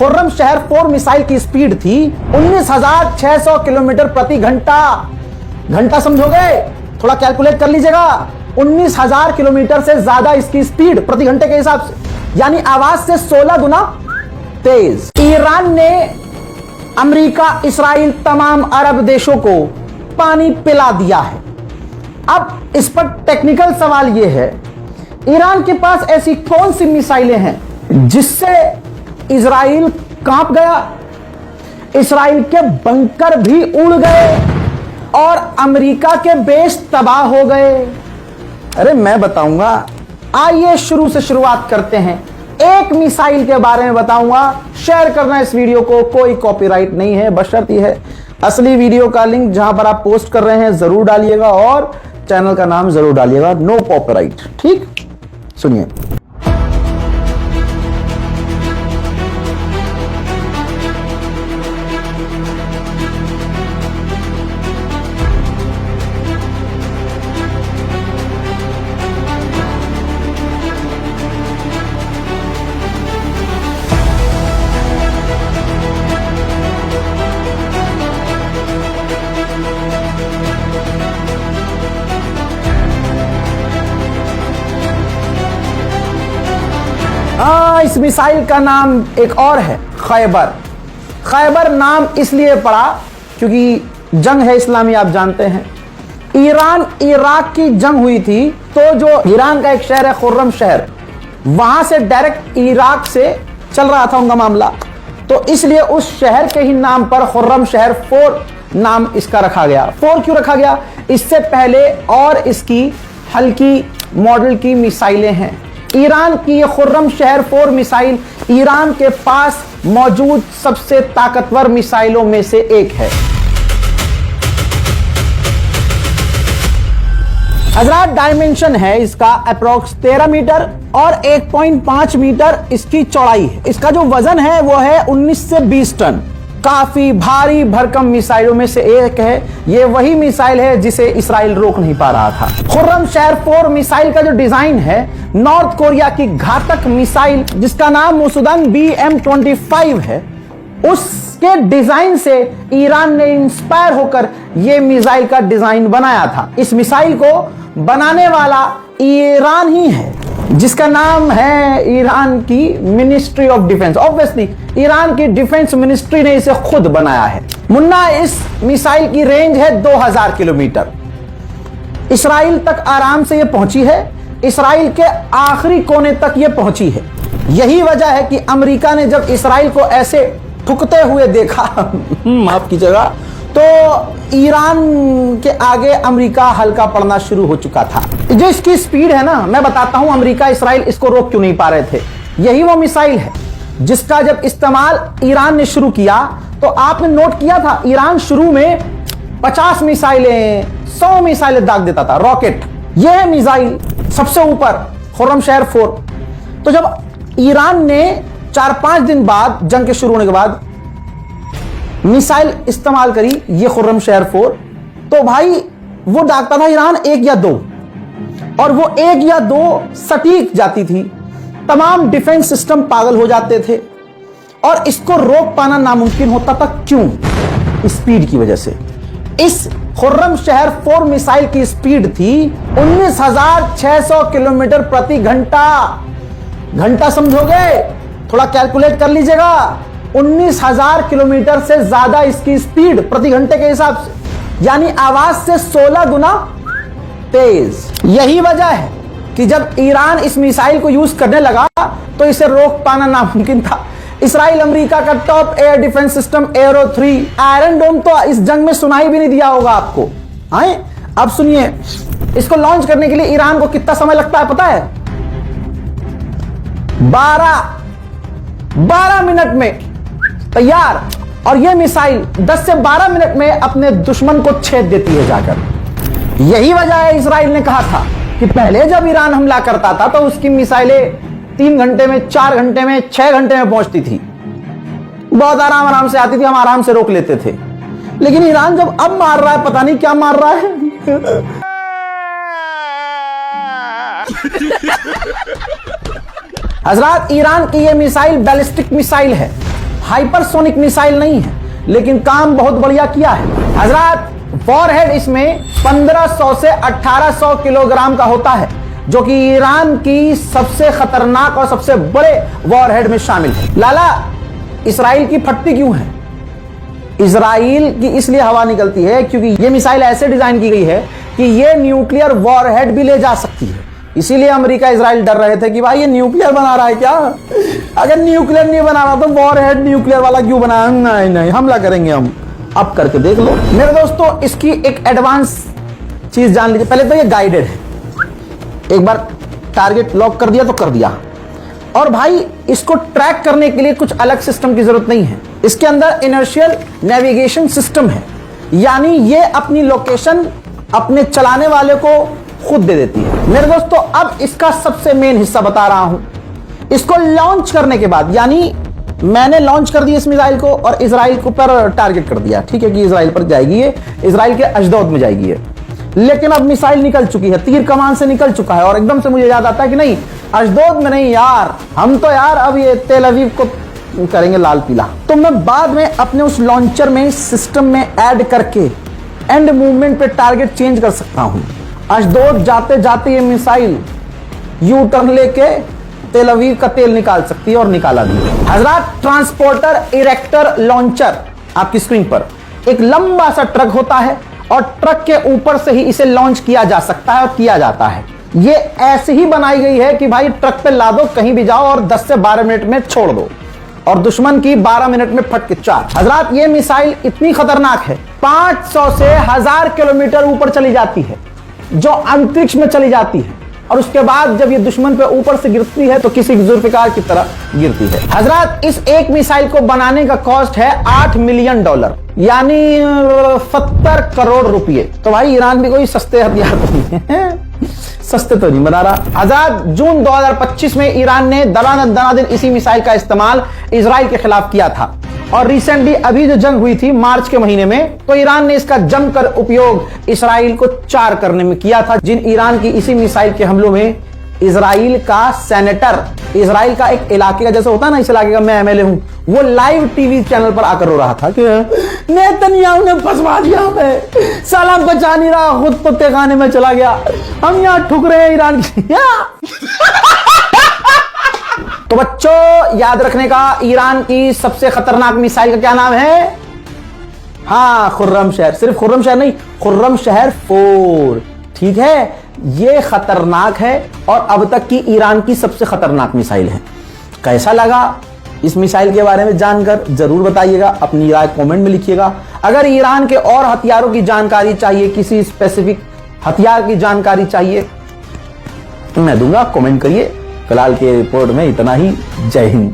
खुर्रम शहर 4 मिसाइल की स्पीड थी 19,600 किलोमीटर प्रति घंटा। घंटा समझोगे, थोड़ा कैलकुलेट कर लीजिएगा। 19,000 किलोमीटर से ज्यादा इसकी स्पीड प्रति घंटे के हिसाब से, यानी आवाज से 16 गुना तेज। ईरान ने अमेरिका, इसराइल, तमाम अरब देशों को पानी पिला दिया है। अब इस पर टेक्निकल सवाल यह है, ईरान के पास ऐसी कौन सी मिसाइलें हैं जिससे इजराइल कांप गया, इजराइल के बंकर भी उड़ गए और अमेरिका के बेस तबाह हो गए? अरे मैं बताऊंगा। आइए शुरू से शुरुआत करते हैं। एक मिसाइल के बारे में बताऊंगा। शेयर करना इस वीडियो को, कोई कॉपीराइट नहीं है, बशर्ते है असली वीडियो का लिंक जहां पर आप पोस्ट कर रहे हैं जरूर डालिएगा और चैनल का नाम जरूर डालिएगा, नो कॉपीराइट। ठीक, सुनिए। इस मिसाइल का नाम एक और है, खैबर। खैबर नाम इसलिए पड़ा क्योंकि जंग है इस्लामी, आप जानते हैं। ईरान इराक की जंग हुई थी, तो जो ईरान का एक शहर है खुर्रम शहर, वहां से डायरेक्ट इराक से चल रहा था उनका मामला, तो इसलिए उस शहर के ही नाम पर खुर्रम शहर 4 नाम इसका रखा गया। 4 क्यों रखा गया? इससे पहले और इसकी हल्की मॉडल की मिसाइलें हैं। ईरान की ये खुर्रम शहर 4 मिसाइल ईरान के पास मौजूद सबसे ताकतवर मिसाइलों में से एक है। हजरात, डायमेंशन है इसका अप्रोक्स 13 मीटर और 1.5 मीटर इसकी चौड़ाई है। इसका जो वजन है वो है 19 से 20 टन। काफी भारी भरकम मिसाइलों में से एक है। ये वही मिसाइल है जिसे इसराइल रोक नहीं पा रहा था। खुर्रम शहर 4 मिसाइल का जो डिजाइन है, नॉर्थ कोरिया की घातक मिसाइल जिसका नाम मुसुदन BM-25 है, उसके डिजाइन से ईरान ने इंस्पायर होकर यह मिसाइल का डिजाइन बनाया था। इस मिसाइल को बनाने वाला ईरान ही है, जिसका नाम है ईरान की ministry of defence. Obviously Iran की डिफेंस मिनिस्ट्री ने इसे खुद बनाया है। मुन्ना, इस मिसाइल की रेंज है 2000 किलोमीटर। इसराइल तक आराम से यह पहुंची है, इसराइल के आखिरी कोने तक यह पहुंची है। यही वजह है कि अमेरिका ने जब इसराइल को ऐसे ठुकते हुए देखा माफ कीजिएगा, तो ईरान के आगे अमेरिका हल्का पड़ना शुरू हो चुका था। जो इसकी स्पीड है ना, मैं बताता हूं अमेरिका इसराइल इसको रोक क्यों नहीं पा रहे थे। यही वो मिसाइल है जिसका जब इस्तेमाल ईरान ने शुरू किया, तो आपने नोट किया था ईरान शुरू में 50 मिसाइलें, 100 मिसाइलें दाग देता था, रॉकेट। यह मिसाइल सबसे ऊपर खुर्रम शहर 4। तो जब ईरान ने 4-5 दिन बाद, जंग के शुरू होने के बाद, मिसाइल इस्तेमाल करी ये खुर्रम शहर 4, तो भाई वो दागता था ईरान 1 या 2, और वो 1 या 2 सटीक जाती थी। तमाम डिफेंस सिस्टम पागल हो जाते थे और इसको रोक पाना नामुमकिन होता था। क्यों? स्पीड की वजह से। इस खुर्रम शहर 4 मिसाइल की स्पीड थी 19,600 किलोमीटर प्रति घंटा। घंटा समझोगे, थोड़ा कैलकुलेट कर लीजिएगा। 19,000 किलोमीटर से ज्यादा इसकी स्पीड प्रति घंटे के हिसाब से, यानी आवाज से 16 गुना तेज। यही वजह है कि जब ईरान इस मिसाइल को यूज करने लगा तो इसे रोक पाना नामुमकिन था। इसराइल अमेरिका का top air defence system arrow 3 iron dome तो इस जंग में सुनाई भी नहीं दिया होगा आपको। आए अब सुनिए, इसको लॉन्च करने के लिए ईरान को कितना समय लगता है पता है? 12 मिनट में तैयार, और यह मिसाइल 10 से 12 मिनट में अपने दुश्मन को छेद देती है जाकर। यही वजह है इसराइल ने कहा था कि पहले जब ईरान हमला करता था तो उसकी मिसाइलें 3 घंटे में, 4 घंटे में, 6 घंटे में पहुंचती थी, बहुत आराम से आती थी, हम आराम से रोक लेते थे। लेकिन ईरान जब अब मार रहा है, पता नहीं क्या मार रहा है। हजरात, ईरान की यह मिसाइल बैलिस्टिक मिसाइल है हाइपरसोनिक मिसाइल नहीं है, लेकिन काम बहुत बढ़िया किया है हजरात। वॉरहेड इसमें 1500 से 1800 किलोग्राम का होता है, जो कि ईरान की सबसे खतरनाक और सबसे बड़े वॉरहेड में शामिल है। लाला, इसराइल की फटती क्यों है? इसराइल की इसलिए हवा निकलती है क्योंकि यह मिसाइल ऐसे डिजाइन की गई है कि यह न्यूक्लियर वॉरहेड भी ले जा सकती है। इसीलिए अमेरिका इसराइल डर रहे थे कि भाई ये न्यूक्लियर बना रहा है क्या? अगर न्यूक्लियर नहीं बना रहा तो वॉरहेड न्यूक्लियर वाला क्यों बनाया? नहीं नहीं, हमला करेंगे हम। अब करके देख लो मेरे दोस्तों, इसकी एक एडवांस चीज जान लीजिए। पहले तो ये गाइडेड है, एक बार टारगेट लॉक कर दिया तो कर दिया। और भाई इसको ट्रैक करने के लिए कुछ अलग सिस्टम की जरूरत नहीं है। इसके अंदर इनर्शियल नेविगेशन सिस्टम है, यानी ये अपनी लोकेशन अपने चलाने वाले को खुद दे देती है। मेरे दोस्तों, अब इसका सबसे मेन हिस्सा बता रहा हूं। इसको लॉन्च करने के बाद, यानी मैंने लॉन्च कर दिया इस मिसाइल को और इजराइल को पर टारगेट कर दिया, ठीक है कि इजराइल पर जाएगी, ये इजराइल के अशदोद में जाएगी ये। लेकिन अब मिसाइल निकल चुकी है, तीर कमान से निकल चुका है, और एकदम से मुझे याद आता है कि नहीं, अशदोद में नहीं यार, हम तो यार अब ये तेल अवीव को करेंगे लाल पीला। तो मैं बाद में अपने उस लॉन्चर में सिस्टम में ऐड करके एंड मूवमेंट पे टारगेट चेंज कर सकता हूं। अशदोद जाते जाते ये मिसाइल यू टर्न लेके तेल अवीव का तेल निकाल सकती है, और निकाला भी है हजरात। ट्रांसपोर्टर इरेक्टर लॉन्चर आपकी स्क्रीन पर एक लंबा सा ट्रक होता है, और ट्रक के ऊपर से ही इसे लॉन्च किया जा सकता है और किया जाता है। ये ऐसे ही बनाई गई है कि भाई ट्रक पे लादो, कहीं भी जाओ और 10 से 12 मिनट में छोड़ दो, और दुश्मन की 12 मिनट में फट के चार। हजरात, ये मिसाइल इतनी खतरनाक है, 500 से 1000 किलोमीटर ऊपर चली जाती है, जो अंतरिक्ष में चली जाती है, और उसके बाद जब ये दुश्मन पे ऊपर से गिरती है तो किसी जुल्फिकार की तरह गिरती है। हजरात, इस एक मिसाइल को बनाने का कॉस्ट है $8 मिलियन, यानी 70 करोड़ रुपए। तो भाई ईरान भी कोई सस्ते हथियार तो नहीं है, सस्ते तो नहीं बना रहा। हजरात, जून 2025 में ईरान ने दनादन इसी मिसाइल का इस्तेमाल इजराइल के खिलाफ किया था, और रिसेंटली अभी जो जंग हुई थी मार्च के महीने में, तो ईरान ने इसका जमकर उपयोग इजराइल को चार करने में किया था। जिन ईरान की इसी मिसाइल के हमलों में इजराइल का सेनेटर, इजराइल का एक इलाके का जैसे होता है ना, इस इलाके का मैं एमएलए हूं, वो लाइव टीवी चैनल पर आकर रो रहा था कि नेतन्याहू ने फंसवा दिया हमें, साला बचा नहीं रहा, खुद तो तहखाने में चला गया, हम यहां ठुक रहे हैं ईरान की। तो बच्चों, याद रखने का, ईरान की सबसे खतरनाक मिसाइल का क्या नाम है? हाँ, खुर्रमशहर। सिर्फ खुर्रमशहर नहीं, खुर्रमशहर 4, ठीक है। ये खतरनाक है और अब तक की ईरान की सबसे खतरनाक मिसाइल है। कैसा लगा इस मिसाइल के बारे में जानकर जरूर बताइएगा, अपनी राय कमेंट में लिखिएगा। अगर ईरान के और हथियारों की जानकारी चाहिए, किसी स्पेसिफिक हथियार की जानकारी चाहिए, मैं दूंगा, कमेंट करिए। फिलहाल के रिपोर्ट में इतना ही। जय हिंद।